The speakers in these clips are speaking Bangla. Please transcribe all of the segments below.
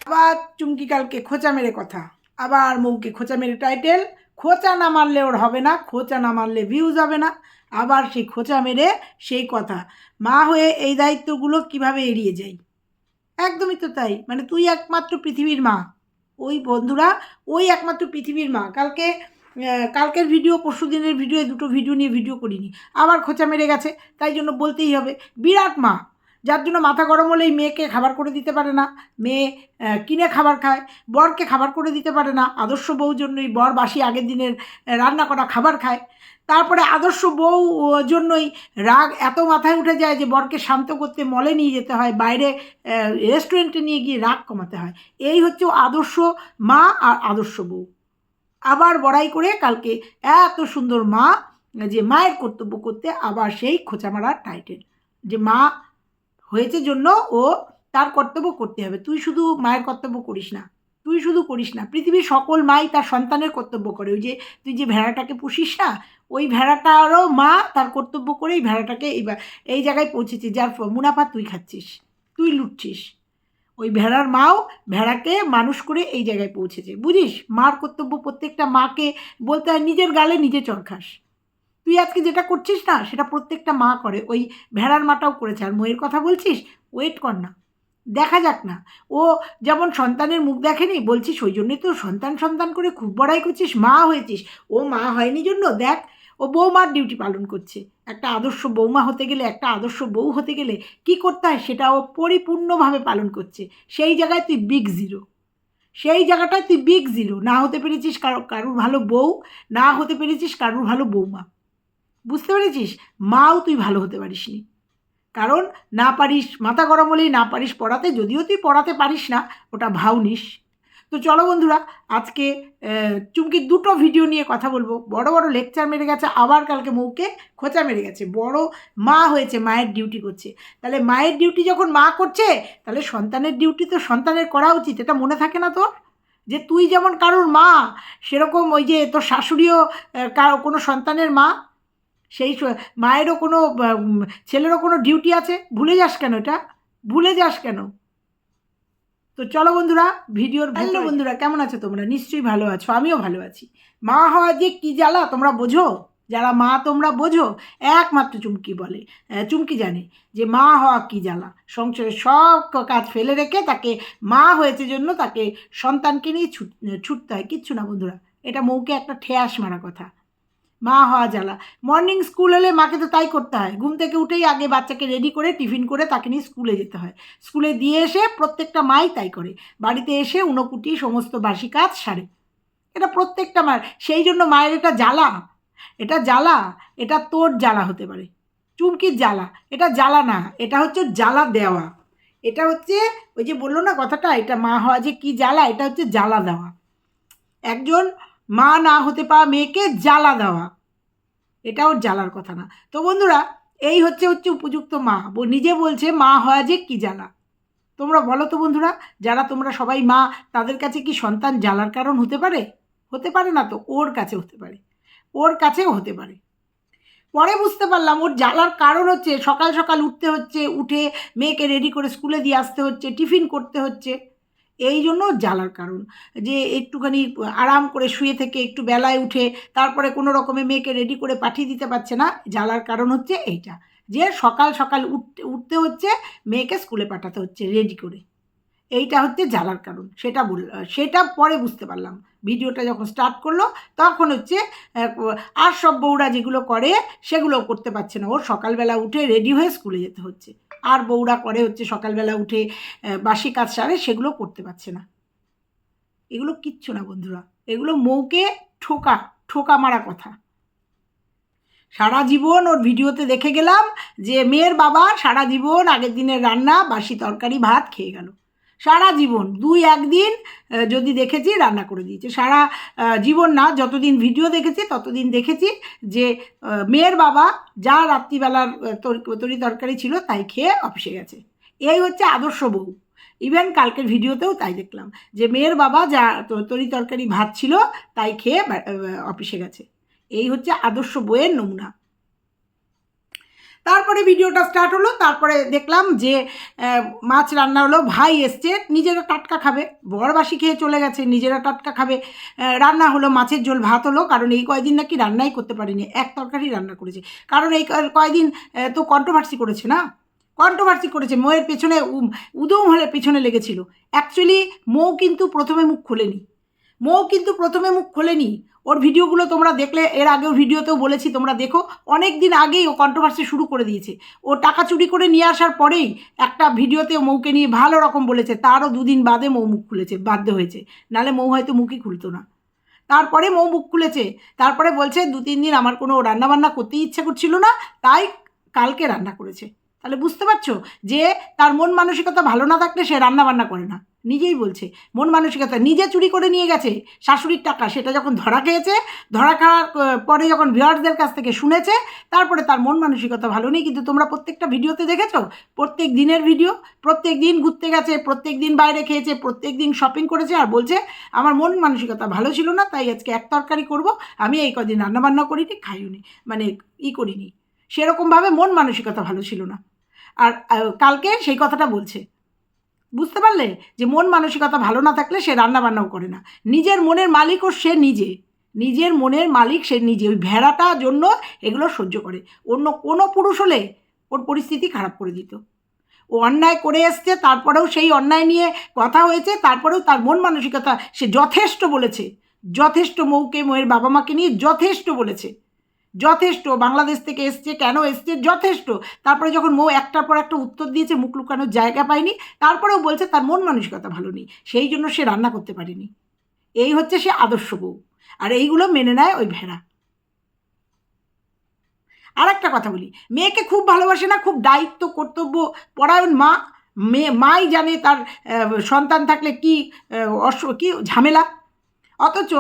আবার চুমকি কালকে খোঁচা মেরে কথা, আবার মৌকে খোঁচা মেরে টাইটেল। খোঁচা না মারলে ওর হবে না, খোঁচা না মারলে ভিউজ হবে না। আবার সেই খোঁচা মেরে সেই কথা। মা হয়ে এই দায়িত্বগুলো কিভাবে এড়িয়ে যাই? একদমই তো তাই। মানে তুই একমাত্র পৃথিবীর মা। ওই বন্ধুরা, ওই একমাত্র পৃথিবীর মা। কালকের ভিডিও, পরশু দিনের ভিডিও, দুটো ভিডিও নিয়ে ভিডিও করিনি, আবার খোঁচা মেরে গেছে। তাই জন্য বলতেই হবে, বিরাট মা, যার জন্য মাথা গরম হলেই মেয়েকে খাবার করে দিতে পারে না, মেয়ে কিনে খাবার খায়, বরকে খাবার করে দিতে পারে না। আদর্শ বউ জন্যই বর বাসি আগের দিনের রান্না করা খাবার খায়। তারপরে আদর্শ বউ জন্যই রাগ এত মাথায় উঠে যায় যে বরকে শান্ত করতে মলে নিয়ে যেতে হয়, বাইরে রেস্টুরেন্টে নিয়ে গিয়ে রাগ কমাতে হয়। এই হচ্ছে আদর্শ মা আর আদর্শ বউ। আবার বড়াই করে কালকে এত সুন্দর মা, যে মায়ের কর্তব্য করতে আবার সেই খোঁচা মারার টাইটেল, যে মা হয়েছে জন্য ও তার কর্তব্য করতে হবে। তুই শুধু মায়ের কর্তব্য করিস না, তুই শুধু করিস না, পৃথিবীর সকল মাই তার সন্তানের কর্তব্য করে। ওই যে তুই যে ভেড়াটাকে পুষিস না, ওই ভেড়াটারও মা তার কর্তব্য করে এই ভেড়াটাকে এই জায়গায় পৌঁছেছে, যার মুনাফা তুই খাচ্ছিস, তুই লুটছিস। ওই ভেড়ার মাও ভেড়াকে মানুষ করে এই জায়গায় পৌঁছেছে, বুঝিস? মার কর্তব্য প্রত্যেকটা মাকে বলতে হয়, নিজের গালে নিজে চড় খাস। তুই আজকে যেটা করছিস না, সেটা প্রত্যেকটা মা করে, ওই ভেড়ার মাটাও করেছে। আর মেয়ের কথা বলছিস, ওয়েট কর না, দেখা যাক না। ও যেমন সন্তানের মুখ দেখেনি বলছিস, ওই জন্যই তো সন্তান সন্তান করে খুব বড়াই করছিস, মা হয়েছিস। ও মা হয়নি জন্য দেখ, ও বৌমার ডিউটি পালন করছে। একটা আদর্শ বৌমা হতে গেলে, একটা আদর্শ বউ হতে গেলে কি করতে হয় সেটা ও পরিপূর্ণভাবে পালন করছে। সেই জায়গায় তুই বিগ জিরো, সেই জায়গাটায় তুই বিগ জিরো। না হতে পেরেছিস কারুর ভালো বউ, না হতে পেরেছিস কারুর ভালো বৌমা, বুঝতে পেরেছিস? মাও তুই ভালো হতে পারিসনি, কারণ না পারিস, মাথা গরম হলেই না পারিস পড়াতে। যদিও তুই পড়াতে পারিস না, ওটা ভাও নিস। তো চলো বন্ধুরা, আজকে চুমকির দুটো ভিডিও নিয়ে কথা বলবো। বড় বড় লেকচার মেরে গেছে, আবার কালকে মৌকে খোঁচা মেরে গেছে। বড় মা হয়েছে, মায়ের ডিউটি করছে। তাহলে মায়ের ডিউটি যখন মা করছে, তাহলে সন্তানের ডিউটি তো সন্তানের করা উচিত। এটা মনে থাকে না তোর? যে তুই যেমন কারুর মা, সেরকম ওই যে তোর শাশুড়িও কোনো সন্তানের মা। সেই মায়েরও কোনো ছেলেরও কোনো ডিউটি আছে। ভুলে যাস কেন এটা? ভুলে যাস কেন? তো চলো বন্ধুরা, হ্যালো বন্ধুরা, কেমন আছো তোমরা? নিশ্চয়ই ভালো আছো, আমিও ভালো আছি। মা হওয়া যে কী জ্বালা তোমরা বোঝো? যারা মা তোমরা বোঝো? একমাত্র চুমকি বলে, চুমকি জানে যে মা হওয়া কী জ্বালা। সংসারের সব কাজ ফেলে রেখে তাকে মা হয়েছে জন্য তাকে সন্তানকে নিয়ে ছুটতে হয়। কিচ্ছু না বন্ধুরা, এটা মৌকে একটা ঠেয়াস মারা কথা। মা হওয়া জ্বালা। মর্নিং স্কুল হলে মাকে তো তাই করতে হয়, ঘুম থেকে উঠেই আগে বাচ্চাকে রেডি করে টিফিন করে তাকে নিয়ে স্কুলে যেতে হয়। স্কুলে দিয়ে এসে প্রত্যেকটা মাই তাই করে, বাড়িতে এসে উনকুটি সমস্ত বাসি কাজ সারে। এটা প্রত্যেকটা মায়ের। সেই জন্য মায়ের এটা জ্বালা, এটা জ্বালা। এটা তোর জ্বালা হতে পারে, চুমকির জ্বালা। এটা জ্বালা না, এটা হচ্ছে জ্বালা দেওয়া। এটা হচ্ছে ওই যে বললো না কথাটা, এটা মা হওয়া যে কী জ্বালা, এটা হচ্ছে জ্বালা দেওয়া। একজন মা না হতে পারা মেয়েকে জ্বালা দেওয়া, এটা ওর জ্বালার কথা না। তো বন্ধুরা, এই হচ্ছে উপযুক্ত মা। নিজে বলছে মা হওয়া যে কী জ্বালা। তোমরা বলো তো বন্ধুরা, যারা তোমরা সবাই মা, তাদের কাছে কি সন্তান জ্বালার কারণ হতে পারে? হতে পারে না তো। ওর কাছে হতে পারে, ওর কাছেও হতে পারে। পরে বুঝতে পারলাম ওর জ্বালার কারণ হচ্ছে সকাল সকাল উঠতে হচ্ছে, উঠে মেয়েকে রেডি করে স্কুলে দিয়ে আসতে হচ্ছে, টিফিন করতে হচ্ছে। এই জন্য জ্বালার কারণ, যে একটুখানি আরাম করে শুয়ে থেকে একটু বেলায় উঠে তারপরে কোনো রকমে মেয়েকে রেডি করে পাঠিয়ে দিতে পারছে না। জ্বালার কারণ হচ্ছে এইটা, যে সকাল সকাল উঠতে হচ্ছে, মেয়েকে স্কুলে পাঠাতে হচ্ছে রেডি করে। এইটা হচ্ছে জ্বালার কারণ। সেটা পরে বুঝতে পারলাম, ভিডিওটা যখন স্টার্ট করলো তখন হচ্ছে আর সব বউরা যেগুলো করে সেগুলো করতে পারছে না। ওর সকালবেলা উঠে রেডি হয়ে স্কুলে যেতে হচ্ছে। আর বউরা করে হচ্ছে সকালবেলা উঠে বাসি কাজ সারে, সেগুলো করতে পারছে না। এগুলো কিচ্ছু না বন্ধুরা, এগুলো মৌকে ঠোকা মারা কথা। সারা জীবন ওর ভিডিওতে দেখে গেলাম যে মেয়ের বাবা সারা জীবন আগের দিনের রান্না বাসি তরকারি ভাত খেয়ে গেল। সারা জীবন 2-1 দিন যদি দেখেছি রান্না করে দিয়েছে। সারা জীবন না, যতদিন ভিডিও দেখেছি ততদিন দেখেছি যে মেয়ের বাবা যা রাত্রিবেলার তরি তরকারি ছিল তাই খেয়ে অফিসে গেছে। এই হচ্ছে আদর্শ বউ। ইভেন কালকের ভিডিওতেও তাই দেখলাম যে মেয়ের বাবা যা তরি তরকারি ভাত ছিল তাই খেয়ে অফিসে গেছে। এই হচ্ছে আদর্শ বউয়ের নমুনা। তারপরে ভিডিওটা স্টার্ট হলো, তারপরে দেখলাম যে মাছ রান্না হলো, ভাই এসছে, নিজেরা টাটকা খাবে, বরবাসি খেয়ে চলে গেছে, নিজেরা টাটকা খাবে, রান্না হলো, মাছের ঝোল ভাত হলো, কারণ এই কয়দিন নাকি রান্নাই করতে পারিনি, এক তরকারি রান্না করেছে, কারণ এই কয়দিন তো কন্ট্রোভার্সি করেছে না, কন্ট্রোভার্সি করেছে, মৌয়ের পেছনে উদম হলে পেছনে লেগেছিল। অ্যাকচুয়ালি মৌ কিন্তু প্রথমে মুখ খোলেনি, ওর ভিডিওগুলো তোমরা দেখলে, এর আগেও ভিডিওতেও বলেছি তোমরা দেখো, অনেক দিন আগেই ও কন্ট্রোভার্সি শুরু করে দিয়েছে। ও টাকা চুরি করে নিয়ে আসার পরেই একটা ভিডিওতে মৌকে নিয়ে ভালো রকম বলেছে, তারও দুদিন বাদে মৌ মুখ খুলেছে, বাধ্য হয়েছে, নাহলে মৌ হয়তো মুখই খুলতো না। তারপরে মৌ মুখ খুলেছে, তারপরে বলছে 2-3 দিন আমার কোনো রান্নাবান্না করতেই ইচ্ছে করছিল না, তাই কালকে রান্না করেছে। তাহলে বুঝতে পারছো যে তার মন মানসিকতা ভালো না থাকলে সে রান্না বান্না করে না, নিজেই বলছে। মন মানসিকতা, নিজে চুরি করে নিয়ে গেছে শাশুড়ির টাকা, সেটা যখন ধরা খেয়েছে, ধরা খাওয়ার পরে যখন ভিউয়ার্সদের কাছ থেকে শুনেছে, তারপরে তার মন মানসিকতা ভালো নেই। কিন্তু তোমরা প্রত্যেকটা ভিডিওতে দেখেছো, প্রত্যেক দিনের ভিডিও, প্রত্যেক দিন ঘুরতে গেছে, প্রত্যেক দিন বাইরে খেয়েছে, প্রত্যেক দিন শপিং করেছে, আর বলছে আমার মন মানসিকতা ভালো ছিল না, তাই আজকে এক তরকারি করবো, আমি এই কদিন রান্নাবান্না করিনি, খাইওনি, মানে করিনি, সেরকমভাবে মন মানসিকতা ভালো ছিল না। আর কালকে সেই কথাটা বলছে, বুঝতে পারলে যে মন মানসিকতা ভালো না থাকলে সে রান্না বান্নাও করে না। নিজের মনের মালিক ও সে নিজে, নিজের মনের মালিক সে নিজে, ওই ভেড়াটার জন্য এগুলো সহ্য করে। অন্য কোনো পুরুষ হলে ওর পরিস্থিতি খারাপ করে দিত। ও অন্যায় করে এসছে, তারপরেও সেই অন্যায় নিয়ে কথা হয়েছে, তারপরেও তার মন মানসিকতা সে যথেষ্ট বলেছে, যথেষ্ট মৌকে, মৌয়ের বাবা মাকে নিয়ে যথেষ্ট বলেছে, যথেষ্ট, বাংলাদেশ থেকে এসছে, কেন এসছে, যথেষ্ট। তারপরে যখন মৌ একটার পর একটা উত্তর দিয়েছে, মুখ লুকানোর জায়গা পায়নি, তারপরেও বলছে তার মন মানসিকতা ভালো নেই, সেই জন্য সে রান্না করতে পারেনি। এই হচ্ছে সে আদর্শ বউ, আর এইগুলো মেনে নেয় ওই ভেড়া। আর একটা কথা বলি, মেয়েকে খুব ভালোবাসে না, খুব দায়িত্ব কর্তব্য পরায়ণ মা, মাই জানে তার সন্তান থাকলে কি কি ঝামেলা। অথচ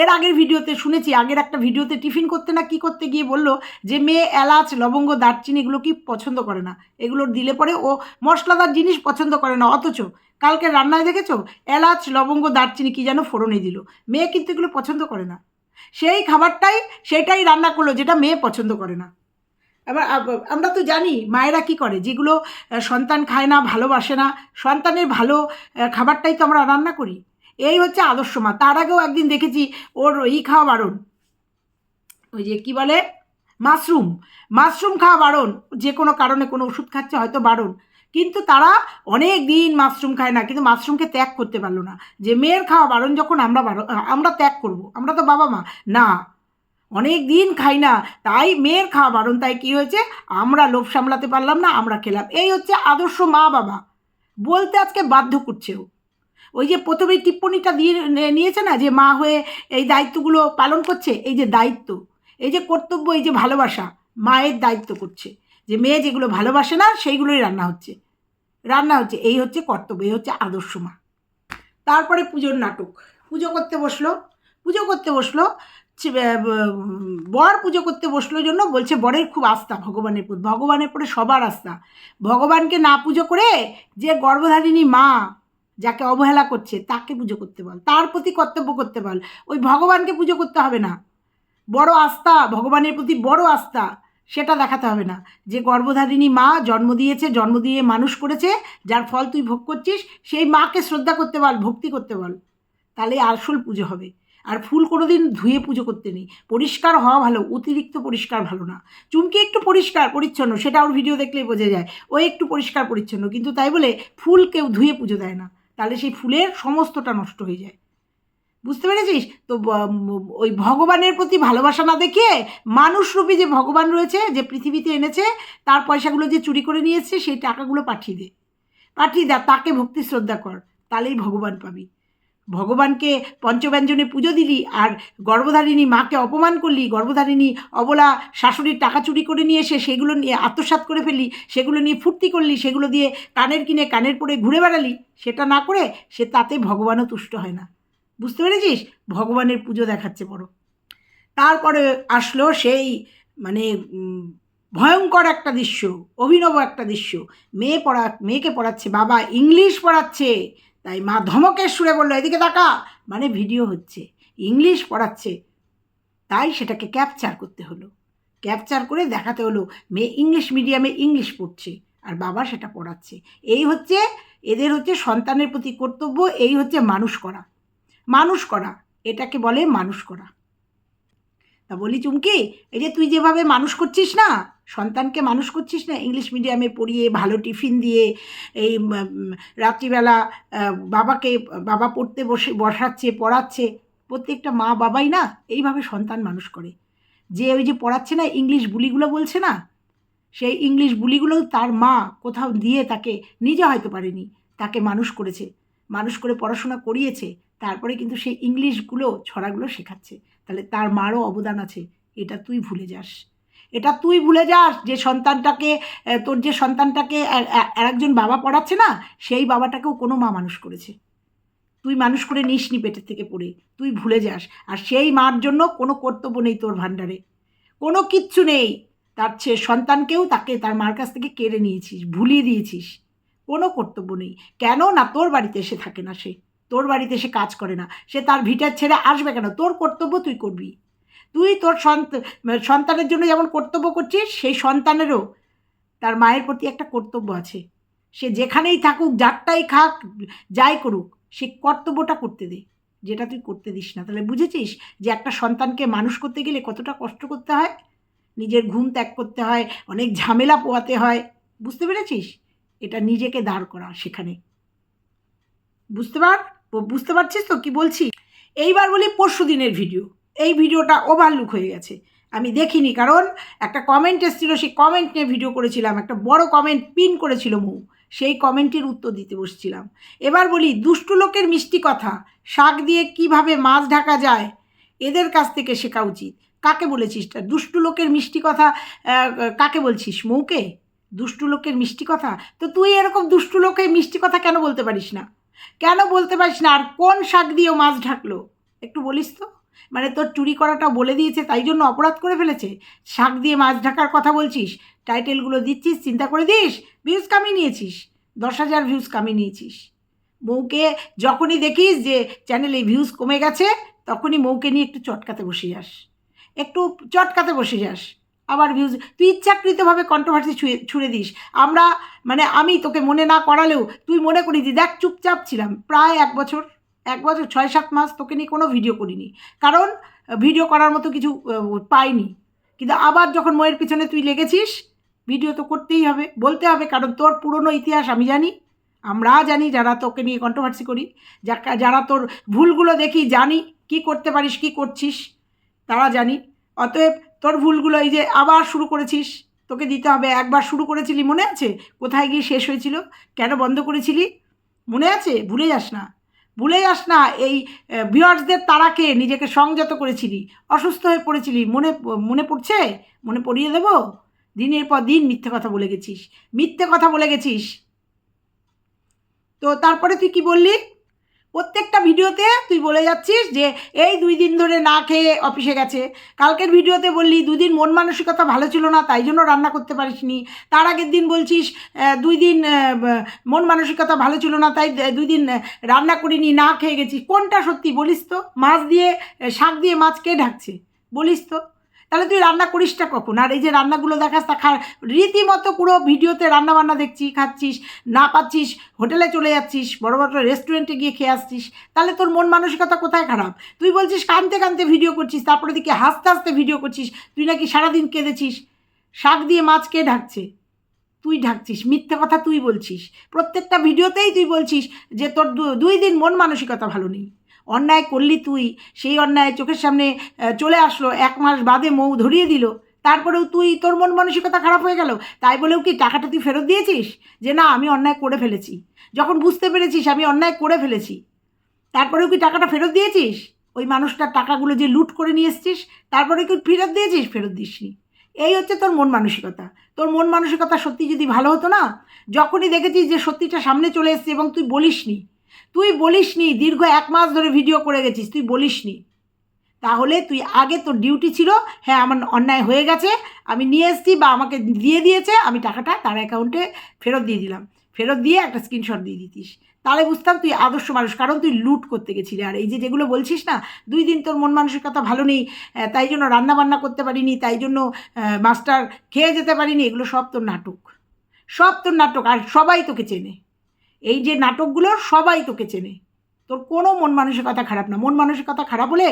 এর আগের ভিডিওতে শুনেছি, আগের একটা ভিডিওতে টিফিন করতে না কি করতে গিয়ে বললো যে মেয়ে এলাচ, লবঙ্গ, দারচিনি এগুলো কি পছন্দ করে না, এগুলো দিলে পরে ও মশলাদার জিনিস পছন্দ করে না। অথচ কালকে রান্নায় দেখেছো এলাচ, লবঙ্গ, দারচিনি কি যেন ফোড়নে দিল, মেয়ে কিন্তু এগুলো পছন্দ করে না, সেই খাবারটাই সেটাই রান্না করলো যেটা মেয়ে পছন্দ করে না। এবার আমরা তো জানি মায়েরা কি করে, যেগুলো সন্তান খায় না, ভালোবাসে না, সন্তানের ভালো খাবারটাই তো আমরা রান্না করি। এই হচ্ছে আদর্শ মা। তার আগেও একদিন দেখেছি ওর খাওয়া বারণ, ওই যে কী বলে মাশরুম খাওয়া বারণ, যে কোনো কারণে কোনো ওষুধ খাচ্ছে হয়তো বারণ, কিন্তু তারা অনেক দিন মাশরুম খায় না, কিন্তু মাশরুমকে ত্যাগ করতে পারলো না। যে মেয়ের খাওয়া বারণ যখন আমরা ত্যাগ করব, আমরা তো বাবা মা না, অনেক দিন খাই না, তাই মেয়ের খাওয়া বারণ, তাই কী হয়েছে, আমরা লোভ সামলাতে পারলাম না, আমরা খেলাম। এই হচ্ছে আদর্শ মা বাবা, বলতে আজকে বাধ্য করছেও। ওই যে প্রথমেই টিপ্পণীটা দিয়ে নিয়েছে না, যে মা হয়ে এই দায়িত্বগুলো পালন করছে, এই যে দায়িত্ব, এই যে কর্তব্য, এই যে ভালোবাসা, মায়ের দায়িত্ব করছে, যে মেয়ে যেগুলো ভালোবাসে না সেইগুলোই রান্না হচ্ছে, এই হচ্ছে কর্তব্য, এই হচ্ছে আদর্শ মা। তারপরে পুজোর নাটক, পুজো করতে বসলো, বর পুজো করতে বসলো জন্য বলছে বরের খুব আস্থা ভগবানের প্রতি, ভগবানের পরে সবার আস্থা, ভগবানকে না পুজো করে যে গর্ভধারিণী মা যাকে অবহেলা করছে তাকে পুজো করতে বল, তার প্রতি কর্তব্য করতে বল, ওই ভগবানকে পুজো করতে হবে না। বড় আস্থা, ভগবানের প্রতি বড় আস্থা, সেটা দেখাতে হবে না, যে গর্ভধারিণী মা জন্ম দিয়েছে, জন্ম দিয়ে মানুষ করেছে, যার ফল তুই ভোগ করছিস, সেই মাকে শ্রদ্ধা করতে বল, ভক্তি করতে বল, তাহলে আসল পুজো হবে। আর ফুল কোনো দিন ধুয়ে পুজো করতে নেই, পরিষ্কার হওয়া ভালো, অতিরিক্ত পরিষ্কার ভালো না। চুমকি একটু পরিষ্কার পরিচ্ছন্ন, সেটা ওর ভিডিও দেখলেই বোঝা যায়, ও একটু পরিষ্কার পরিচ্ছন্ন, কিন্তু তাই বলে ফুল কেউ ধুয়ে পুজো দেয় না, তাহলে সেই ফুলের সমস্তটা নষ্ট হয়ে যায়। বুঝতে পেরেছিস তো? ওই ভগবানের প্রতি ভালোবাসা না দেখিয়ে মানুষরূপী যে ভগবান রয়েছে, যে পৃথিবীতে এনেছে, তার পয়সাগুলো যে চুরি করে নিয়েছে, সেই টাকাগুলো পাঠিয়ে দে, তাকে ভক্তি শ্রদ্ধা কর, তাহলেই ভগবান পাবি। ভগবানকে পঞ্চব্যঞ্জনে পুজো দিলি, আর গর্ভধারিণী মাকে অপমান করলি, গর্ভধারিণী অবলা শাশুড়ির টাকা চুরি করে নিয়ে এসে সেগুলো নিয়ে আত্মসাৎ করে ফেললি, সেগুলো নিয়ে ফুর্তি করলি, সেগুলো দিয়ে কানের কিনে কানের পরে ঘুরে বেড়ালি, সেটা না করে সে তাতে ভগবানও তুষ্ট হয় না। বুঝতে পেরেছিস? ভগবানের পুজো দেখাচ্ছে বড়। তারপরে আসলো সেই মানে ভয়ঙ্কর একটা দৃশ্য, অভিনব একটা দৃশ্য, মেয়েকে পড়াচ্ছে বাবা, ইংলিশ পড়াচ্ছে, তাই মা ধমকের সুরে বললো এদিকে তাকা, মানে ভিডিও হচ্ছে, ইংলিশ পড়াচ্ছে, তাই সেটাকে ক্যাপচার করতে হলো। ক্যাপচার করে দেখাতে হলো মেয়ে ইংলিশ মিডিয়ামে ইংলিশ পড়ছে আর বাবা সেটা পড়াচ্ছে। এই হচ্ছে এদের হচ্ছে সন্তানের প্রতি কর্তব্য, এই হচ্ছে মানুষ করা। মানুষ করা এটাকে বলে মানুষ করা। তা বলি চুমকি, এই যে তুই যেভাবে মানুষ করছিস না, সন্তানকে মানুষ করছিস না, ইংলিশ মিডিয়ামে পড়িয়ে ভালো টিফিন দিয়ে, এই রাত্রিবেলা বাবা পড়তে বসাচ্ছে, পড়াচ্ছে, প্রত্যেকটা মা বাবাই না এইভাবে সন্তান মানুষ করে। যে ওই যে পড়াচ্ছে না, ইংলিশ বুলিগুলো বলছে না, সেই ইংলিশ বুলিগুলো তার মা কোথাও দিয়ে তাকে, নিজে হয়তো পারেনি, তাকে মানুষ করেছে, মানুষ করে পড়াশোনা করিয়েছে, তারপরে কিন্তু সেই ইংলিশগুলো ছড়াগুলো শেখাচ্ছে। তাহলে তার মারও অবদান আছে, এটা তুই ভুলে যাস। এটা তুই ভুলে যাস যে সন্তানটাকে, তোর যে সন্তানটাকে আরেকজন বাবা পড়াচ্ছে না, সেই বাবাটাকেও কোনো মা মানুষ করেছে। তুই মানুষ করে নিসনি পেটের থেকে পড়ে, তুই ভুলে যাস। আর সেই মার জন্য কোনো কর্তব্য নেই তোর ভাণ্ডারে, কোনো কিচ্ছু নেই। তার সন্তানকেও তার মার কাছ থেকে কেড়ে নিয়েছিস, ভুলিয়ে দিয়েছিস, কোনো কর্তব্য নেই। কেন না, তোর বাড়িতে এসে থাকে না, সে তোর বাড়িতে এসে কাজ করে না, সে তার ভিটার ছেড়ে আসবে কেন? তোর কর্তব্য তুই করবি। তুই তোর সন্তানের জন্য যেমন কর্তব্য করছিস, সেই সন্তানেরও তার মায়ের প্রতি একটা কর্তব্য আছে। সে যেখানেই থাকুক, যারটাই খাক, যাই করুক, সে কর্তব্যটা করতে দে, যেটা তুই করতে দিস না। তাহলে বুঝেছিস যে একটা সন্তানকে মানুষ করতে গেলে কতটা কষ্ট করতে হয়, নিজের ঘুম ত্যাগ করতে হয়, অনেক ঝামেলা পোয়াতে হয়। বুঝতে পেরেছিস? এটা নিজেকে দাঁড় করা সেখানে। বুঝতে পারছিস তো কি বলছি? এইবার বলি পরশু দিনের ভিডিও। এই ভিডিওটা ওভারলুক হয়ে গেছে, আমি দেখিনি, কারণ একটা কমেন্ট এসেছিলো, সেই কমেন্ট নিয়ে ভিডিও করেছিলাম, একটা বড় কমেন্ট পিন করেছিল মৌ, সেই কমেন্টের উত্তর দিতে বসছিলাম। এবার বলি, দুষ্টু লোকের মিষ্টি কথা, শাক দিয়ে কিভাবে মাছ ঢাকা যায়, এদের কাছ থেকে শেখা উচিত। কাকে বলেছিস দুষ্টু লোকের মিষ্টি কথা? কাকে বলছিস? মৌকে? দুষ্টু লোকের মিষ্টি কথা? তো তুই এরকম দুষ্টু লোকের মিষ্টি কথা কেন বলতে পারিস না? কেন বলতে পারিস না? আর কোন শাক দিয়েও মাছ ঢাকলো একটু বলিস তো। মানে তোর চুরি করাটা বলে দিয়েছে, তাই জন্য অপরাধ করে ফেলেছে? শাক দিয়ে মাছ ঢাকার কথা বলছিস, টাইটেলগুলো দিচ্ছিস, চিন্তা করে দিস, ভিউজ কামিয়ে নিয়েছিস, 10,000 ভিউজ কামিয়ে নিয়েছিস। মৌকে যখনই দেখিস যে চ্যানেলে ভিউজ কমে গেছে, তখনই মৌকে নিয়ে একটু চটকাতে বসে যাস, আবার ভিউজ। তুই ইচ্ছাকৃতভাবে কন্ট্রোভার্সি ছুঁড়ে দিস। আমি তোকে মনে না করালেও তুই মনে করি দি, দেখ চুপচাপ ছিলাম প্রায় 1 বছর 6-7 মাস তোকে নিয়ে কোনো ভিডিও করিনি, কারণ ভিডিও করার মতো কিছু পাইনি। কিন্তু আবার যখন ময়ের পিছনে তুই লেগেছিস, ভিডিও তো করতেই হবে, বলতে হবে, কারণ তোর পুরনো ইতিহাস আমি জানি, আমরা জানি, যারা তোকে নিয়ে কন্ট্রোভার্সি করি, যারা তোর ভুলগুলো দেখি, জানি কি করতে পারিস, কি করছিস, তারা জানি। অতএব তোর ভুলগুলো এই যে আবার শুরু করেছিস, তোকে দিতে হবে। একবার শুরু করেছিলি, মনে আছে? কোথায় গিয়ে শেষ হয়েছিল, কেন বন্ধ করেছিলি, মনে আছে? ভুলে যাস না। এই ভিউয়ার্সদের তারাকে নিজেকে সংযত করেছিলি, অসুস্থ হয়ে পড়েছিলি, মনে পড়ছে? মনে পড়িয়ে দেবো? দিনের পর দিন মিথ্যে কথা বলে গেছিস। তো তারপরে তুই কি বললি? প্রত্যেকটা ভিডিওতে তুই বলে যাচ্ছিস যে এই 2 দিন ধরে না খেয়ে অফিসে গেছে। কালকের ভিডিওতে বললি 2 দিন মন মানসিকতা ভালো ছিল না, তাই জন্য রান্না করতে পারিসনি। তার আগের দিন বলছিস 2 দিন মন মানসিকতা ভালো ছিল না, তাই 2 দিন রান্না করিনি, না খেয়ে গেছিস। কোনটা সত্যি বলিস তো? শাক দিয়ে মাছ কে ঢাকছে বলিস তো? তাহলে তুই রান্না করিসটা কখন? আর এই যে রান্নাগুলো দেখাস, তা রীতিমতো পুরো ভিডিওতে রান্নাবান্না দেখছিস, খাচ্ছিস, না পাচ্ছিস হোটেলে চলে যাচ্ছিস, বড় বড় রেস্টুরেন্টে গিয়ে খেয়ে আসছিস। তাহলে তোর মন মানসিকতা কোথায় খারাপ? তুই বলছিস কাঁদতে ভিডিও করছিস, তারপরে দিকে হাসতে ভিডিও করছিস, তুই নাকি সারাদিন কেঁদেছিস। শাক দিয়ে মাছ কে ঢাকছে? তুই ঢাকছিস, মিথ্যে কথা তুই বলছিস। প্রত্যেকটা ভিডিওতেই তুই বলছিস যে তোর 2 দিন মন মানসিকতা ভালো নেই। অন্যায় করলি তুই, সেই অন্যায় চোখের সামনে চলে আসলো, 1 মাস বাদে মৌ ধরিয়ে দিল, তারপরেও তোর মন মানসিকতা খারাপ হয়ে গেল। তাই বলেও কি টাকাটা তুই ফেরত দিয়েছিস যে না আমি অন্যায় করে ফেলেছি? যখন বুঝতে পেরেছিস আমি অন্যায় করে ফেলেছি, তারপরেও কি টাকাটা ফেরত দিয়েছিস? ওই মানুষটার টাকাগুলো যে লুট করে নিয়ে এসছিস, তারপরে কি ফেরত দিয়েছিস? ফেরত দিসনি। এই হচ্ছে তোর মন মানসিকতা। তোর মন মানসিকতা সত্যি যদি ভালো হতো না, যখনই দেখেছিস যে সত্যিটা সামনে চলে এসছে এবং তুই বলিসনি, দীর্ঘ 1 মাস ধরে ভিডিও করে গেছিস, তুই বলিসনি, তাহলে তুই আগে তোর ডিউটি ছিল, হ্যাঁ আমার অন্যায় হয়ে গেছে, আমি নিয়ে এসেছি বা আমাকে দিয়ে দিয়েছে, আমি টাকাটা তার অ্যাকাউন্টে ফেরত দিয়ে দিলাম। ফেরত দিয়ে একটা স্ক্রিনশট দিয়ে দিতিস, তাহলে বুঝতাম তুই আদর্শ মানুষ। কারণ তুই লুট করতে গেছিলি। আর এই যে যেগুলো বলছিস না, 2 দিন তোর মন মানসিকতা ভালো নেই, তাই জন্য রান্না বান্না করতে পারিনি, তাই জন্য মাস্টার খেয়ে যেতে পারিনি, এগুলো সব তোর নাটক, সব তোর নাটক। আর সবাই তোকে চেনে, এই যে নাটকগুলো সবাই তোকে চেনে। তোর কোনো মন মানসিকতা খারাপ না। মন মানসিকতা খারাপ হলে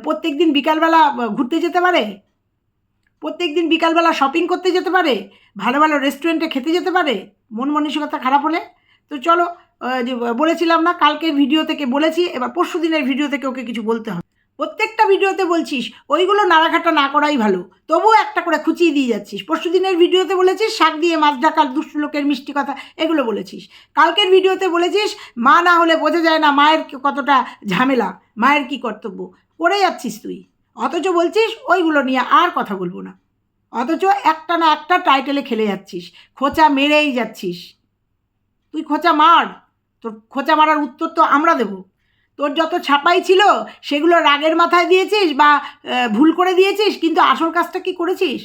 প্রত্যেক দিন বিকালবেলা ঘুরতে যেতে পারে, প্রত্যেক দিন বিকালবেলা শপিং করতে যেতে পারে, ভালো ভালো রেস্টুরেন্টে খেতে যেতে পারে মন মানসিকতা খারাপ হলে? তো চলো, যে বলেছিলাম না কালকের ভিডিও থেকে বলেছি, এবার পরশু দিনের ভিডিও থেকে ওকে কিছু বলতে হবে। প্রত্যেকটা ভিডিওতে বলছিস ওইগুলো নাড়াঘাটা না করাই ভালো, তবুও একটা করে খুঁচিয়ে দিয়ে যাচ্ছিস। পরশু দিনের ভিডিওতে বলেছিস শাক দিয়ে মাছ ঢাকার দুষ্টু লোকের মিষ্টি কথা, এগুলো বলেছিস। কালকের ভিডিওতে বলেছিস মা না হলে বোঝা যায় না মায়ের কতটা ঝামেলা, মায়ের কী কর্তব্য, করে যাচ্ছিস তুই। অথচ বলছিস ওইগুলো নিয়ে আর কথা বলবো না, অথচ একটা না একটা টাইটেলে খেলে যাচ্ছিস, খোঁচা মেরেই যাচ্ছিস। তুই খোঁচা মার, তোর খোঁচা মারার উত্তর তো আমরা দেব। তোর যত ছাপাই ছিল সেগুলো রাগের মাথায় দিয়েছিস বা ভুল করে দিয়েছিস, কিন্তু আসল কাজটা কি করেছিস?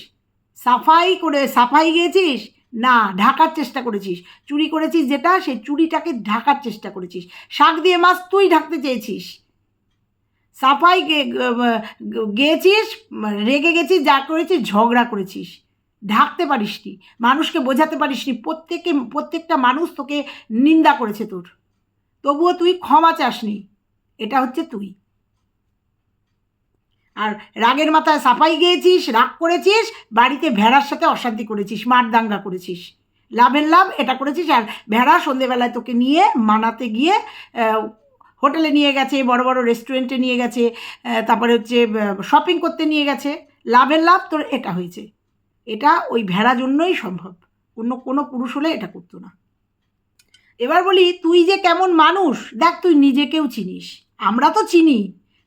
সাফাই গিয়েছিস না, ঢাকার চেষ্টা করেছিস। চুরি করেছিস যেটা, সেই চুরিটাকে ঢাকার চেষ্টা করেছিস। শাক দিয়ে মাছ তুই ঢাকতে চেয়েছিস, সাফাই গেছিস, রেগে গেছিস, যা করেছিস ঝগড়া করেছিস, ঢাকতে পারিসনি, মানুষকে বোঝাতে পারিসনি। প্রত্যেকটা মানুষ তোকে নিন্দা করেছে তোর, তবুও তুই ক্ষমা চাসনি। এটা হচ্ছে তুই। আর রাগের মাথায় সাফাই গিয়েছিস, রাগ করেছিস, বাড়িতে ভেড়ার সাথে অশান্তি করেছিস, মারদাঙ্গা করেছিস, লাভের লাভ এটা করেছিস। আর ভেড়া সন্ধেবেলায় তোকে নিয়ে মানাতে গিয়ে হোটেলে নিয়ে গেছে, বড় বড় রেস্টুরেন্টে নিয়ে গেছে, তারপরে হচ্ছে শপিং করতে নিয়ে গেছে, লাভের লাভ তোর এটা হয়েছে। এটা ওই ভেড়া জন্যই সম্ভব, অন্য কোনো পুরুষ হলে এটা করতো না। এবার বলি তুই যে কেমন মানুষ, দেখ তুই নিজেকেও চিনিস, আমরা তো চিনি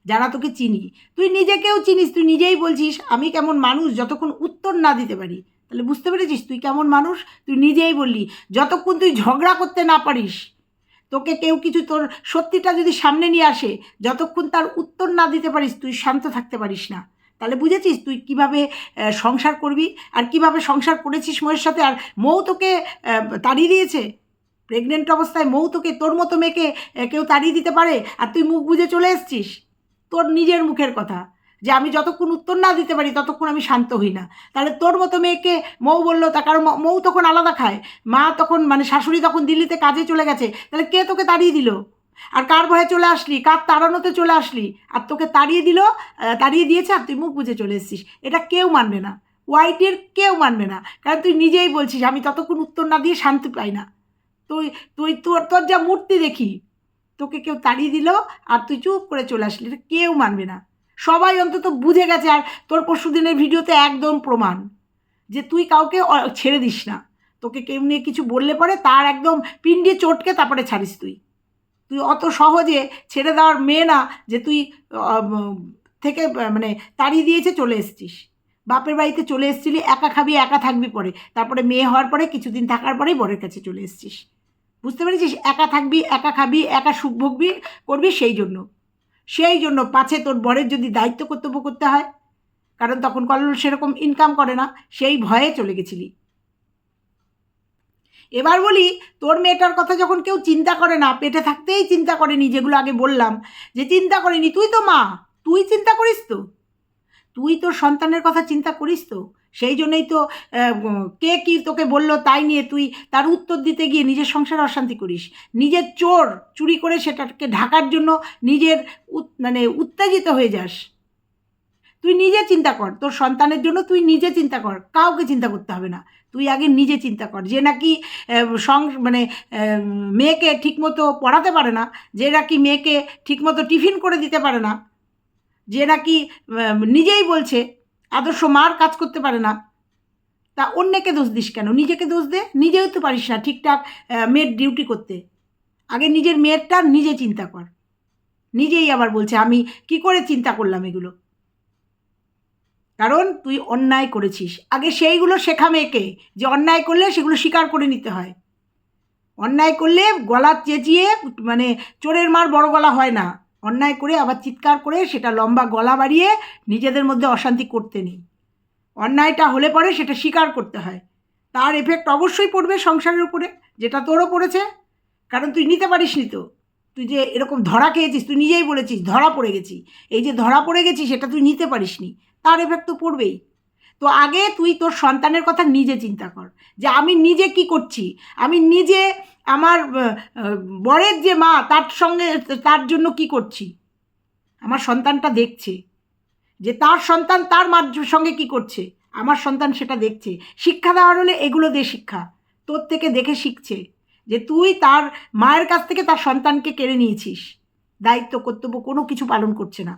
যারা তোকে চিনি, তুই নিজেকেও চিনিস। তুই নিজেই বলছিস আমি কেমন মানুষ, যতক্ষণ উত্তর না দিতে পারি। তাহলে বুঝতে পেরেছিস তুই কেমন মানুষ? তুই নিজেই বললি যতক্ষণ তুই ঝগড়া করতে না পারিস, তোকে কেউ কিছু তোর সত্যিটা যদি সামনে নিয়ে আসে, যতক্ষণ তার উত্তর না দিতে পারিস তুই শান্ত থাকতে পারিস না। তাহলে বুঝেছিস তুই কিভাবে সংসার করবি আর কিভাবে সংসার করেছিস মৌয়ের সাথে। আর মৌ তোকে তাড়িয়ে দিয়েছে, প্রেগনেন্ট অবস্থায় মৌ তোকে, তোর মতো মেয়েকে কেউ তাড়িয়ে দিতে পারে? আর তুই মুখ বুজে চলে এসছিস। তোর নিজের মুখের কথা যে আমি যতক্ষণ উত্তর না দিতে পারি ততক্ষণ আমি শান্ত হই না। তাহলে তোর মতো মেয়েকে মৌ বললো, তার কারণ মৌ তখন আলাদা খায়, মা তখন মানে শাশুড়ি তখন দিল্লিতে কাজে চলে গেছে, তাহলে কে তোকে তাড়িয়ে দিল? আর কার ভয়ে চলে আসলি, কার তাড়ানোতে চলে আসলি? আর তোকে তাড়িয়ে দিল, তাড়িয়ে দিয়েছে, আর তুই মুখ বুঝে চলে এসেছিস। এটা কেউ মানবে না, ওয়াইটির কেউ মানবে না, কারণ তুই নিজেই বলছিস আমি ততক্ষণ উত্তর না দিয়ে শান্তি পাই না। তুই তুই তোর তোর যা মূর্তি দেখি, তোকে কেউ তাড়িয়ে দিল আর তুই চুপ করে চলে আসলি, এটা কেউ মানবে না। সবাই অন্তত বুঝে গেছে। আর তোর পরশু দিনের ভিডিওতে একদম প্রমাণ যে তুই কাউকে ছেড়ে দিস না। তোকে কেউ নিয়ে কিছু বললে পরে তার একদম পিন্ডি চটকে তারপরে ছাড়িস। তুই অত সহজে ছেড়ে দেওয়ার মেয়ে না যে তুই থেকে মানে তাড়িয়ে দিয়েছে চলে এসছিস, বাপের বাড়িতে চলে এসছিলি, একা খাবি একা থাকবি, পরে তারপরে মেয়ে হওয়ার পরে কিছুদিন থাকার পরেই বরের কাছে চলে এসছিস। বুঝতে পেরেছিস? একা থাকবি, একা খাবি, একা সুখ ভোগবি করবি, সেই জন্য পাছে তোর বরের যদি দায়িত্ব কর্তব্য করতে হয়, কারণ তখন কল্লোল সেরকম ইনকাম করে না, সেই ভয়ে চলে গেছিলি। এবার বলি তোর মেয়েটার কথা যখন কেউ চিন্তা করে না, পেটে থাকতেই চিন্তা করেনি, যেগুলো আগে বললাম যে চিন্তা করেনি, তুই তো মা, তুই চিন্তা করিস তো, তুই তোর সন্তানের কথা চিন্তা করিস তো। সেই জন্যই তো কে কী তোকে বললো তাই নিয়ে তুই তার উত্তর দিতে গিয়ে নিজের সংসারে অশান্তি করিস, নিজের চুরি করে সেটাকে ঢাকার জন্য নিজের মানে উত্তেজিত হয়ে যাস। তুই নিজে চিন্তা কর, তোর সন্তানের জন্য তুই নিজে চিন্তা কর, কাউকে চিন্তা করতে হবে না। তুই আগে নিজে চিন্তা কর, যে নাকি মানে মেয়েকে ঠিকমতো পড়াতে পারে না, যে নাকি মেয়েকে ঠিকমতো টিফিন করে দিতে পারে না, যে নাকি নিজেই বলছে আদর্শ মার কাজ করতে পারে না, তা অন্যকে দোষ দিস কেন? নিজেকে দোষ দে, নিজেও তো পারিস না ঠিকঠাক মেয়ের ডিউটি করতে। আগে নিজের মেয়েরটা নিজে চিন্তা কর। নিজেই আবার বলছে আমি কি করে চিন্তা করলাম এগুলো, কারণ তুই অন্যায় করেছিস। আগে সেইগুলো শেখা মেয়েকে, যে অন্যায় করলে সেগুলো স্বীকার করে নিতে হয়। অন্যায় করলে গলা চেঁচিয়ে, মানে চোরের মার বড় গলা হয় না, অন্যায় করে আবার চিৎকার করে সেটা লম্বা গলা বাড়িয়ে নিজেদের মধ্যে অশান্তি করতে নেই। অন্যায়টা হলে পরে সেটা স্বীকার করতে হয়, তার এফেক্ট অবশ্যই পড়বে সংসারের উপরে, যেটা তোরও পড়েছে, কারণ তুই নিতে পারিসনি তো। তুই যে এরকম ধরা খেয়েছিস, তুই নিজেই বলেছিস ধরা পড়ে গেছি। এই যে ধরা পড়ে গেছিস সেটা তুই নিতে পারিসনি, তার এফেক্ট তো পড়বেই। তো আগে তুই তোর সন্তানের কথা নিজে চিন্তা কর, যে আমি নিজে কি করছি। আমি নিজে আমার বরের যে মা তার সঙ্গে তার জন্য কি করছি। আমার সন্তানটা দেখছে যে তার সন্তান তার মার সঙ্গে কি করছে, আমার সন্তান সেটা দেখছে। শিক্ষা দেওয়ার হলে এগুলো দে শিক্ষা, তোর থেকে দেখে শিখছে যে তুই তার মায়ের কাছ থেকে তার সন্তানকে কেড়ে নিয়েছিস, দায়িত্ব কর্তব্য কোনো কিছু পালন করছে না।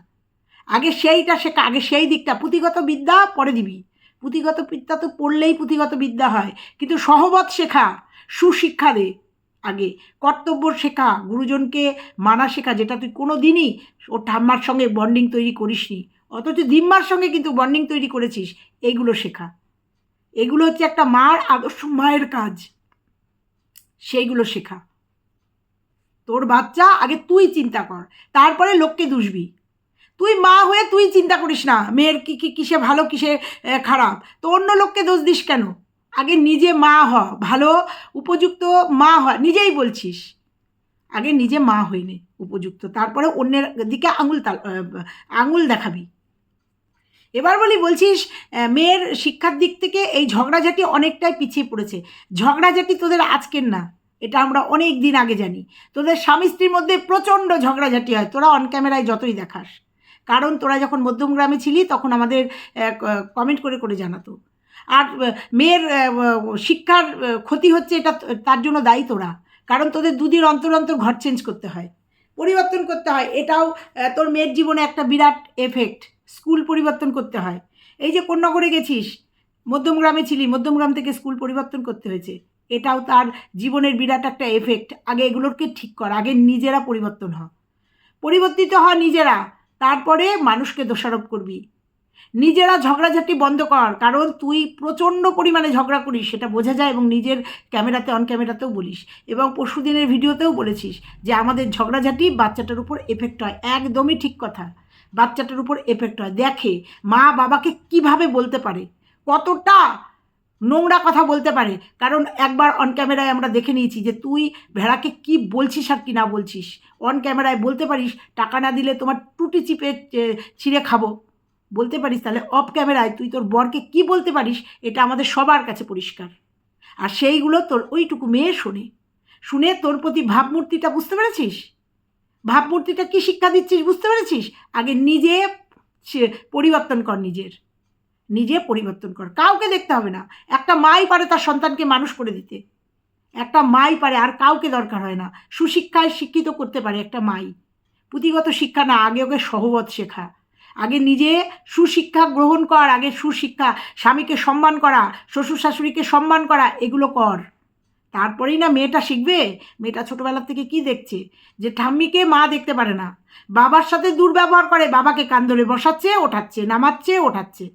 আগে সেইটা শেখা, আগে সেই দিকটা। পুঁথিগত বিদ্যা পরে দিবি, পুঁথিগত বিদ্যা তো পড়লেই পুঁথিগত বিদ্যা হয়, কিন্তু সহবত শেখা, সুশিক্ষা দে আগে। কর্তব্য শেখা, গুরুজনকে মানা শেখা, যেটা তুই কোনো দিনই ওর ঠাম্মার সঙ্গে বন্ডিং তৈরি করিসনি, অথচ দিম্মার সঙ্গে কিন্তু বন্ডিং তৈরি করেছিস। এইগুলো শেখা, এগুলো হচ্ছে একটা মার আদর্শ মায়ের কাজ, সেইগুলো শেখা। তোর বাচ্চা আগে তুই চিন্তা কর, তারপরে লোককে দুষবি। তুই মা হয়ে তুই চিন্তা করিস না মেয়ের কিসে ভালো কিসে খারাপ, তো অন্য লোককে দোষ দিস কেন? আগে নিজে মা হ, ভালো উপযুক্ত মা হ, নিজেই বলছিস। আগে নিজে মা হয়ে নে উপযুক্ত, তারপরে অন্যের দিকে আঙুল দেখাবি। এবার বলছিস মেয়ের শিক্ষার দিক থেকে এই ঝগড়াঝাটি অনেকটাই পিছিয়ে পড়েছে। ঝগড়াঝাটি তোদের আজকের না, এটা আমরা অনেক দিন আগে জানি। তোদের স্বামী স্ত্রীর মধ্যে প্রচণ্ড ঝগড়াঝাটি হয়, তোরা অন ক্যামেরায় যতই দেখাস। কারণ তোরা যখন মধ্যমগ্রামে ছিলি তখন আমাদের কমেন্ট করে করে জানাতো। আর মেয়ের শিক্ষার ক্ষতি হচ্ছে, এটা তার জন্য দায়ী তোরা। কারণ তোদের দুদিন অন্তর অন্তর ঘর চেঞ্জ করতে হয়, পরিবর্তন করতে হয়। এটাও তোর মেয়ের জীবনে একটা বিরাট এফেক্ট। স্কুল পরিবর্তন করতে হয়। এই যে কোন্নগরে গেছিস, মধ্যমগ্রামে ছিলি, মধ্যমগ্রাম থেকে স্কুল পরিবর্তন করতে হয়েছে, এটাও তার জীবনের বিরাট একটা এফেক্ট। আগে এগুলোকে ঠিক কর, আগে নিজেরা পরিবর্তন হ, পরিবর্তিত হ নিজেরা, তারপরে মানুষকে দোষারোপ করবি। নিজেরা ঝগড়াঝাটি বন্ধ কর, কারণ তুই প্রচণ্ড পরিমাণে ঝগড়া করিস, সেটা বোঝা যায়, এবং নিজের ক্যামেরাতে অন ক্যামেরাতেও বলিস, এবং পরশুদিনের ভিডিওতেও বলেছিস যে আমাদের ঝগড়াঝাটি বাচ্চাটার উপর এফেক্ট হয়। একদমই ঠিক কথা, বাচ্চাটার উপর এফেক্ট হয়। দেখে মা বাবাকে কিভাবে বলতে পারে, কতটা নোংরা কথা বলতে পারে। কারণ একবার অন ক্যামেরায় আমরা দেখে নিয়েছি যে তুই ভেড়াকে কি বলছিস আর কি না বলছিস। অন ক্যামেরায় বলতে পারিস টাকা না দিলে তোমার টুটি চিপে ছিঁড়ে খাবো, বলতে পারিস, তাহলে অফ ক্যামেরায় তুই তোর বরকে কি বলতে পারিস, এটা আমাদের সবার কাছে পরিষ্কার। আর সেইগুলো তোর ওইটুকু মেয়ে শুনে তোর প্রতি ভাবমূর্তিটা বুঝতে পেরেছিস, ভাবমূর্তিটা কি শিক্ষা দিচ্ছিস বুঝতে পেরেছিস। আগে নিজে পরিবর্তন কর, নিজে পরিবর্তন কর, কাউকে দেখতে হবে না। একটা মাই পারে তার সন্তানকে মানুষ করে দিতে, একটা মাই পারে, আর কাউকে দরকার হয় না। সুশিক্ষায় শিক্ষিত করতে পারে একটা মাই, পুঁথিগত শিক্ষা না। আগে ওকে সহবত শেখা, আগে নিজে সুশিক্ষা গ্রহণ কর, আগে সুশিক্ষা, স্বামীকে সম্মান করা, শ্বশুর শাশুড়িকে সম্মান করা, এগুলো কর, তারপরেই না মেয়েটা শিখবে। মেয়েটা ছোটোবেলার থেকে কি দেখছে, যে ঠাম্মিকে মা দেখতে পারে না, বাবার সাথে দুর্ব্যবহার করে, বাবাকে কান ধরে বসাচ্ছে, ওঠাচ্ছে, নামাচ্ছে, ওঠাচ্ছে,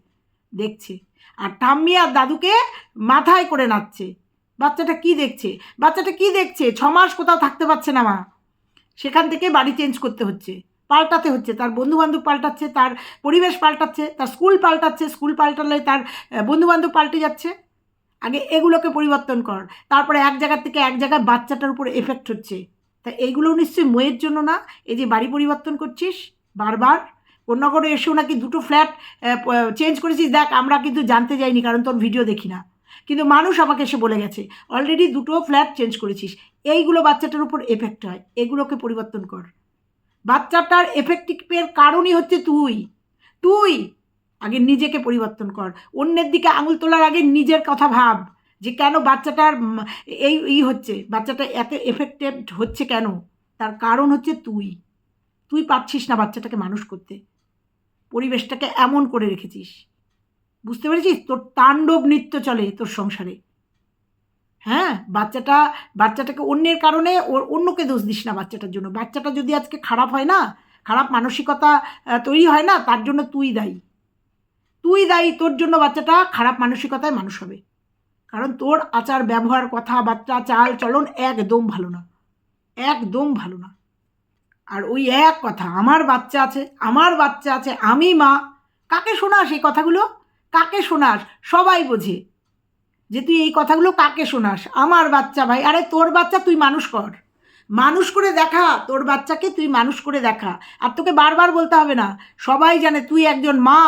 দেখছে। আর ঠাম্মি আর দাদুকে মাথায় করে নাচছে। বাচ্চাটা কি দেখছে, বাচ্চাটা কি দেখছে? 6 মাস কোথাও থাকতে পারছে না মা, সেখান থেকে বাড়ি চেঞ্জ করতে হচ্ছে, পাল্টাতে হচ্ছে, তার বন্ধুবান্ধব পাল্টাচ্ছে, তার পরিবেশ পাল্টাচ্ছে, তার স্কুল পাল্টাচ্ছে, স্কুল পাল্টালে তার বন্ধুবান্ধব পাল্টে যাচ্ছে। আগে এগুলোকে পরিবর্তন কর, তারপরে এক জায়গা থেকে এক জায়গায় বাচ্চাটার উপর এফেক্ট হচ্ছে। তা এইগুলো নিশ্চয়ই মেয়ের জন্য না। এই যে বাড়ি পরিবর্তন করছিস বারবার, কোন্নগরে এসেও নাকি 2টো ফ্ল্যাট চেঞ্জ করেছিস। দেখ, আমরা কিন্তু জানতে যাইনি, কারণ তোর ভিডিও দেখি না, কিন্তু মানুষ আমাকে এসে বলে গেছে অলরেডি 2টো ফ্ল্যাট চেঞ্জ করেছিস। এইগুলো বাচ্চাটার উপর এফেক্ট হয়, এগুলোকে পরিবর্তন কর। বাচ্চাটার এফেক্টিভের কারণই হচ্ছে তুই আগে নিজেকে পরিবর্তন কর। অন্যের দিকে আঙুল তোলার আগে নিজের কথা ভাব, যে কেন বাচ্চাটার এই হচ্ছে, বাচ্চাটা এত এফেক্টেড হচ্ছে কেন, তার কারণ হচ্ছে তুই পারছিস না বাচ্চাটাকে মানুষ করতে, পরিবেশটাকে এমন করে রেখেছিস। বুঝতে পেরেছিস? তোর তাণ্ডব নৃত্য চলে তোর সংসারে। হ্যাঁ, বাচ্চাটাকে অন্যের কারণে অন্যকে দোষ দিস না বাচ্চাটার জন্য। বাচ্চাটা যদি আজকে খারাপ হয় না, খারাপ মানসিকতা তৈরি হয় না, তার জন্য তুই দায়ী। তোর জন্য বাচ্চাটা খারাপ মানসিকতায় মানুষ হবে। কারণ তোর আচার ব্যবহার, কথাবার্তা, চাল চলন একদম ভালো না, একদম ভালো না। আর ওই এক কথা, আমার বাচ্চা আছে, আমি মা, কাকে শোনাস এই কথাগুলো? কাকে শোনাস? সবাই বোঝে, যে তুই এই কথাগুলো কাকে শোনাস? আমার বাচ্চা ভাই, আরে তোর বাচ্চা তুই মানুষ কর, মানুষ করে দেখা, তোর বাচ্চাকে তুই মানুষ করে দেখা। আর তোকে বারবার বলতে হবে না, সবাই জানে তুই একজন মা,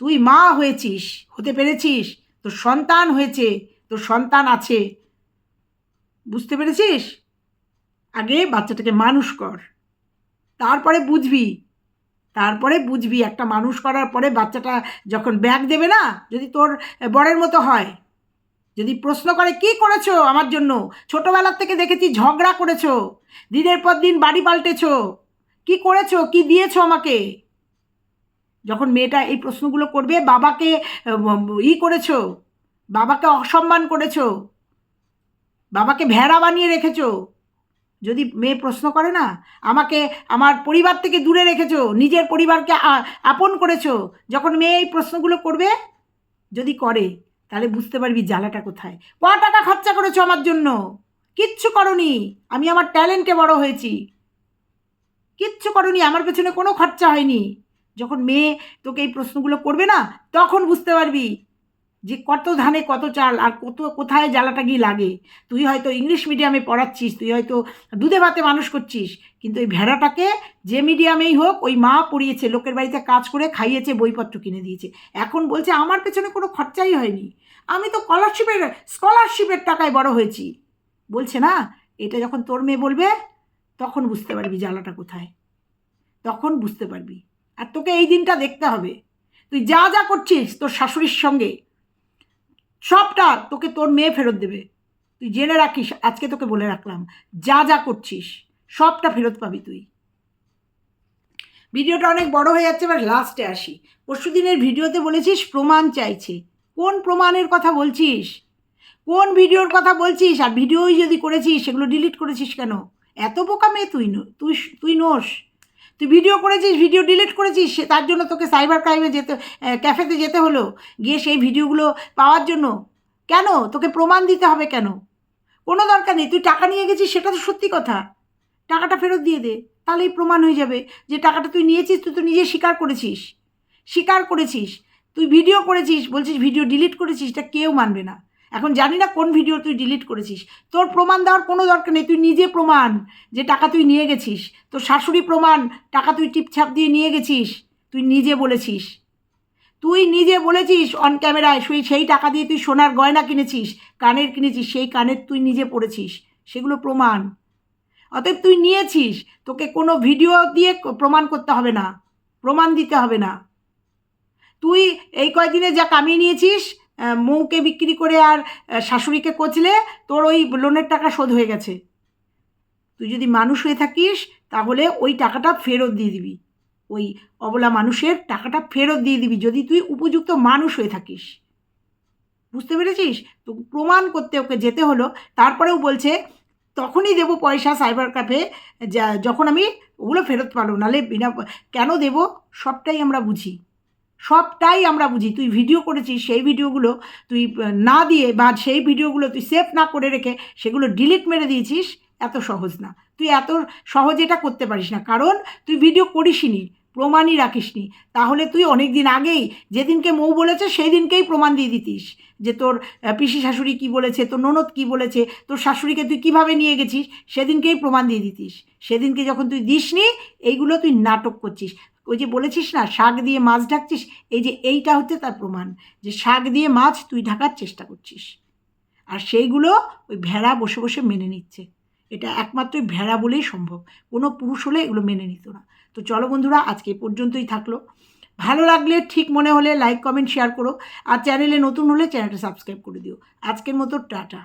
তুই মা হয়েছিস, হতে পেরেছিস, তোর সন্তান হয়েছে, তোর সন্তান আছে, বুঝতে পেরেছিস? আগে বাচ্চাটাকে মানুষ কর, তারপরে বুঝবি, তারপরে বুঝবি। একটা মানুষ করার পরে বাচ্চাটা যখন ব্যাগ দেবে না, যদি তোর বরের মতো হয়, যদি প্রশ্ন করে কি করেছো আমার জন্য, ছোটোবেলার থেকে দেখেছি ঝগড়া করেছো, দিনের পর দিন বাড়ি পাল্টেছো, কি করেছো, কি দিয়েছো আমাকে, যখন মেয়েটা এই প্রশ্নগুলো করবে, বাবাকে করেছো, বাবাকে অসম্মান করেছো, বাবাকে ভেড়া বানিয়ে রেখেছো, যদি মেয়ে প্রশ্ন করে না, আমাকে আমার পরিবার থেকে দূরে রেখেছো, নিজের পরিবারকে আপন করেছো, যখন মেয়ে এই প্রশ্নগুলো করবে, যদি করে, তাহলে বুঝতে পারবি জ্বালাটা কোথায়। টাকা খরচা করেছো আমার জন্য? কিচ্ছু করনি, আমি আমার ট্যালেন্টে বড় হয়েছি, কিচ্ছু করনি, আমার পেছনে কোনো খরচা হয়নি। যখন মেয়ে তোকে এই প্রশ্নগুলো করবে না, তখন বুঝতে পারবি যে কত ধানে কত চাল, আর কোথায় জ্বালাটা গিয়ে লাগে। তুই হয়তো ইংলিশ মিডিয়ামে পড়াচ্ছিস, তুই হয়তো দুধে ভাতে মানুষ করছিস, কিন্তু ওই ভেড়াটাকে যে মিডিয়ামেই হোক, ওই মা পড়িয়েছে, লোকের বাড়িতে কাজ করে খাইয়েছে, বইপত্র কিনে দিয়েছে, এখন বলছে আমার পেছনে কোনো খরচাই হয়নি, আমি তো স্কলারশিপের টাকায় বড় হয়েছি, বলছে না। এটা যখন তোর মেয়ে বলবে, তখন বুঝতে পারবি জ্বালাটা কোথায়, তখন বুঝতে পারবি। আর তোকে এই দিনটা দেখতে হবে, তুই যা যা করছিস তোর শাশুড়ির সঙ্গে, সবটা তোকে তোর মেয়ে ফেরত দেবে। তুই জেনে রাখিস, আজকে তোকে বলে রাখলাম, যা যা করছিস সবটা ফেরত পাবি তুই। ভিডিওটা অনেক বড় হয়ে যাচ্ছে, এবার লাস্টে আসি। পরশু দিনের ভিডিওতে বলেছিস প্রমাণ চাইছে, কোন প্রমাণের কথা বলছিস, কোন ভিডিওর কথা বলছিস? আর ভিডিওই যদি করেছিস, সেগুলো ডিলিট করেছিস কেন? এত বোকা মেয়ে তুই তুই নোস। তুই ভিডিও করেছিস, ভিডিও ডিলিট করেছিস, তার জন্য তোকে সাইবার ক্রাইমে ক্যাফেতে যেতে হলো, গিয়ে সেই ভিডিওগুলো পাওয়ার জন্য। কেন তোকে প্রমাণ দিতে হবে কেন? কোনো দরকার নেই, তুই টাকা নিয়ে গেছিস, সেটা তো সত্যি কথা, টাকাটা ফেরত দিয়ে দে, তাহলেই প্রমাণ হয়ে যাবে যে টাকাটা তুই নিয়েছিস। তুই তো নিজে স্বীকার করেছিস, তুই ভিডিও করেছিস, বলছিস ভিডিও ডিলিট করেছিস, এটা কেউ মানবে না। এখন জানি না কোন ভিডিও তুই ডিলিট করেছিস, তোর প্রমাণ দেওয়ার কোনো দরকার নেই, তুই নিজে প্রমাণ যে টাকা তুই নিয়ে গেছিস, তোর শাশুড়ি প্রমাণ টাকা তুই টিপছাপ দিয়ে নিয়ে গেছিস, তুই নিজে বলেছিস অন ক্যামেরায়, সেই টাকা দিয়ে তুই সোনার গয়না কিনেছিস, কানের কিনেছিস, সেই কানের তুই নিজে পড়েছিস, সেগুলো প্রমাণ। অতএব তুই নিয়েছিস, তোকে কোনো ভিডিও দিয়ে প্রমাণ করতে হবে না, প্রমাণ দিতে হবে না। তুই এই কয়দিনে যা কামিয়ে নিয়েছিস, মৌকে বিক্রি করে আর শাশুড়িকে কচলে, তোর ওই লোনের টাকা শোধ হয়ে গেছে। তুই যদি মানুষ হয়ে থাকিস, তাহলে ওই টাকাটা ফেরত দিয়ে দিবি, ওই অবলা মানুষের টাকাটা ফেরত দিয়ে দিবি, যদি তুই উপযুক্ত মানুষ হয়ে থাকিস। বুঝতে পেরেছিস? তো প্রমাণ করতে ওকে যেতে হলো। তারপরেও বলছে তখনই দেবো পয়সা সাইবার ক্যাফে, যখন আমি ওগুলো ফেরত পাবো, নাহলে কেন দেবো? সবটাই আমরা বুঝি। তুই ভিডিও করেছিস, সেই ভিডিওগুলো তুই না দিয়ে, বা সেই ভিডিওগুলো তুই সেভ না করে রেখে সেগুলো ডিলিট মেরে দিয়েছিস, এত সহজ না। তুই এত সহজে এটা করতে পারিস না, কারণ তুই ভিডিও করিসনি, প্রমাণই রাখিসনি। তাহলে তুই অনেক দিন আগেই, যেদিনকে মৌ বলেছে সেই দিনকেই প্রমাণ দিয়ে দিতিস, যে তোর পিসি শাশুড়ি কী বলেছে, তোর ননদ কী বলেছে, তোর শাশুড়িকে তুই কীভাবে নিয়ে গেছিস, সেদিনকেই প্রমাণ দিয়ে দিতিস। সেদিনকে যখন তুই দিসনি, এইগুলো তুই নাটক করছিস। ওই যে বলেছিস না, শাক দিয়ে মাছ ঢাকছিস, এইটা হচ্ছে তার প্রমাণ, যে শাক দিয়ে মাছ তুই ঢাকার চেষ্টা করছিস। আর সেইগুলো ওই ভেড়া বসে বসে মেনে নিচ্ছে। এটা একমাত্রই ভেড়া বলেই সম্ভব, কোনো পুরুষ হলে এগুলো মেনে নিত না। তো চলো বন্ধুরা, আজকে এই পর্যন্তই থাকলো। ভালো লাগলে, ঠিক মনে হলে লাইক কমেন্ট শেয়ার করো, আর চ্যানেলে নতুন হলে চ্যানেলটা সাবস্ক্রাইব করে দিও। আজকের মতো টাটা।